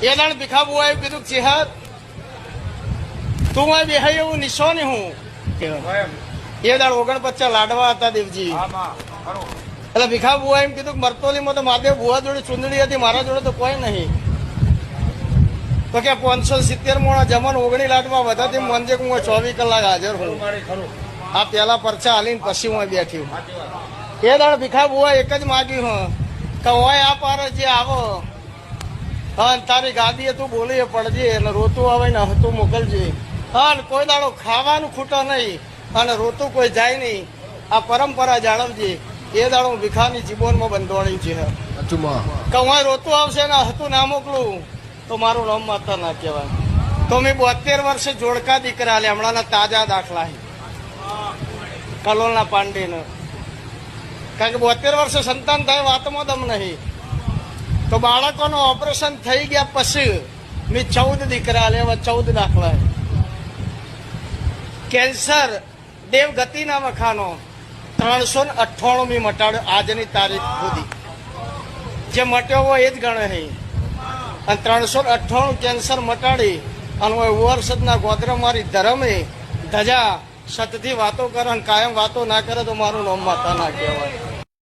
એ દાડ ભીખા બુઆએ કીધું ચેહર તું બેહાઈ એવું નિશોની હું એ દાડ 49 લાડવા હતા દેવજી. એટલે ભીખા બુઆ એમ કીધું મરતોલીમાં તો મહાદેવ બુઆ જોડે ચુંદડી હતી, મારા જોડે તો કોઈ નહીં. તો કે 570 મોણા જમણ 19 લાડવા વધારથી મંજે હું 24 કલાક હાજર હું. આ પેલા પરચા હાલીને પછી હું બેઠી. એ દાડ ભીખા બુઆ એક જ માગ્યું હું કે હોય આ પાર જે આવો હા તારી ગાદીએ તું બોલીએ પડજે અને રોતું આવે ને હતું મોકલજે. હા કોઈ દાડો ખાવાનું ખૂટો નહીં અને રોતું કોઈ જાય નહીં. આ પરંપરા જાળવજે. એ દાડો ભીખાની જીવનમાં બંધવાણી છે કે હું રોતું આવશે ને હતું ના મોકલું તો મારું નામ માતા ના કહેવાય. તો મેં 72 વર્ષે જોડકા દીકરા લે હમણાંના તાજા દાખલા કલોલના પાંડેને. કારણ કે 72 વર્ષે સંતાન થાય વાતમાં દમ નહીં. તો બાળકોનું ઓપરેશન થઈ ગયા પછી મેં 14 દીકરા લે 14 દાખલા. કેન્સર દેવગતિના વખાનો 398 મેં મટાડ્યો આજની તારીખ સુધી. જે મટ્યો હોય એ જ ગણે નહીં. અને 398 કેન્સર મટાડી અને વર્ષના ગોત્ર મારી ધર્મે ધજા સતથી વાતો કરે અને કાયમ વાતો ના કરે તો મારું નામ માતા ના કહેવાય.